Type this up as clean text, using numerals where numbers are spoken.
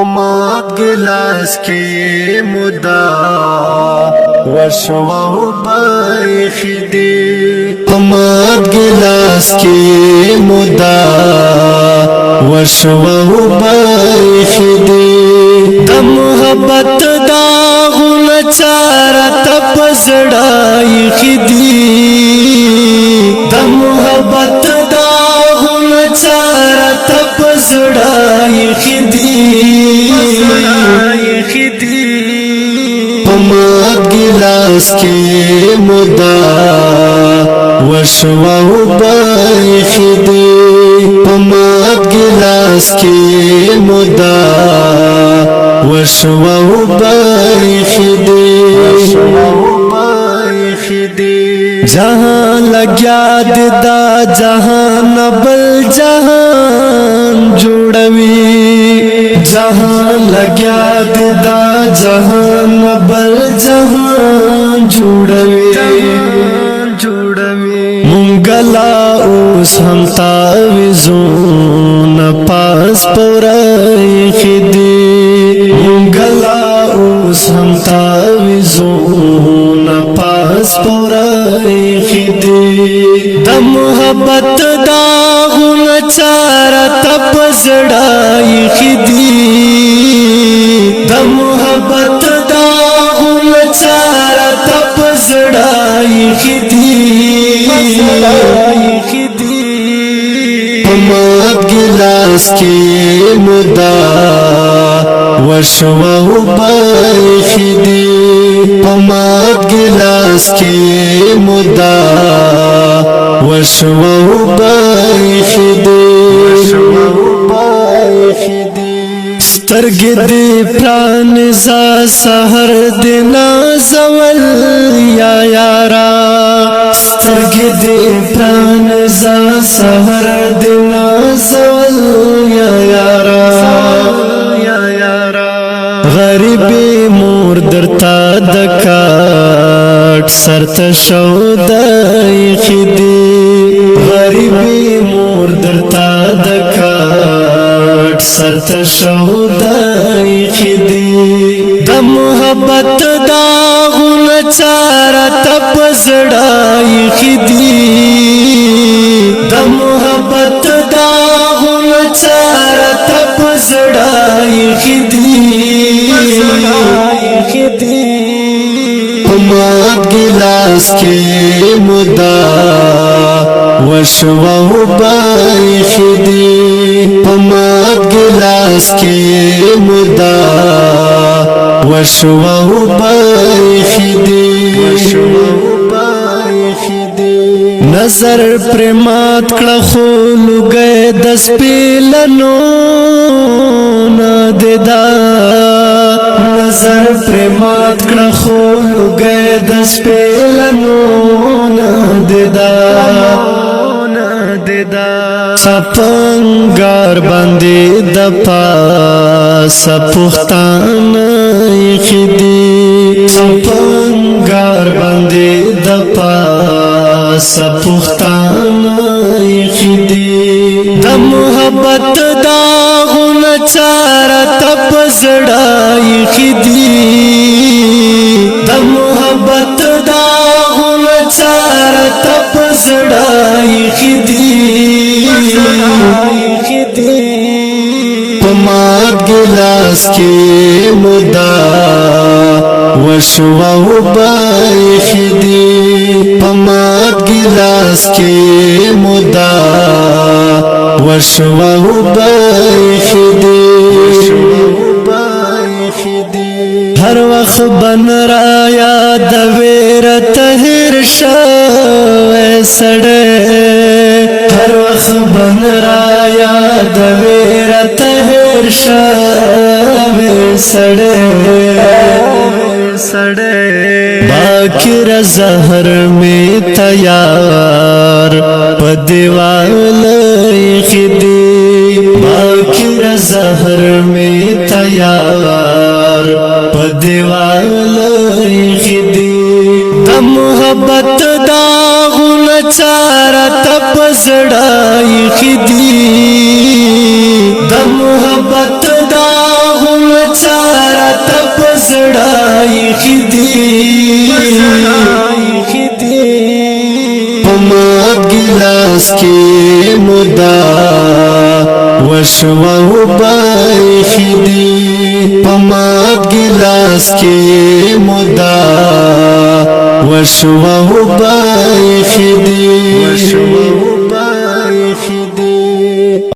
پمات گلاس کی مدا وشواو بایخی دی پمات گلاس کی مدا وشواو بایخی دی د محبت داغون چارت پزڑائی خیدی د محبت داغون چارت پزڑائی خیدی پمات گلاس کی مدا وشواو بایخی دی پمات گلاس کی مدا وشواو بایخی دی جہاں لگیا دا جہان بل جہان جوڑوی جہاں لگیا دا جہان بل جہان جوڑوی منگلا اوس ہم تاویزون پاس پورائی خیدی منگلا اوس ہم تاویزون پاس پورائی خیدی د محبت داغون چارت پزڑائی خیدی د محبت داغون چارت پزڑائی خیدی پمات گلاس کی مدا وشواو بایخی دی پمات گلاس کی مدا وشواو بایخی دی سترگی دی پران زا سہر دینا زول یا یارا سترگی دی پران زا سہر دینا زول یا یارا غریبی مور درتا دکاٹ سرت شودائی خیدی غریبی مور درتا دکاٹ سرت شودائی خیدی د محبت داغون چارت پزڑائی خیدی د محبت داغون چارت پزڑائی خیدی پمات گلاس کی مدا وشواو بایخی دی پمات گلاس کی مدا وشواو بایخی دی نظر پرمات کڑا خولو گئے دس پیلنو ناددا نظر پرمات کڑا خولو گئے دس پیلنو ناددا سپنگار باندی دپا سپختان خیدی سپنگار باندی دپا سپختان خیدی د محبت داغون چارت پزڑائی خیدی د محبت داغون چارت پزڑائی خیدی پمات گلاس کی مدا وشواو بایخی دی پمات گلاس کی مدا وشواو بایخی دی ہر وقت بن رایا دویر تہر شوے سڑے ہر وقت بن رایا دویر تہر شوے سڑے باکر زہر میں تیار پدیوال خیدی باکر زہر میں تیار پدیوال خیدی د محبت داغون چارت پزڑائی خیدی د محبت داغون गिलास की मुदा वशवा बाइखदी पमात गिलास की मुदा वशवा बाइखदी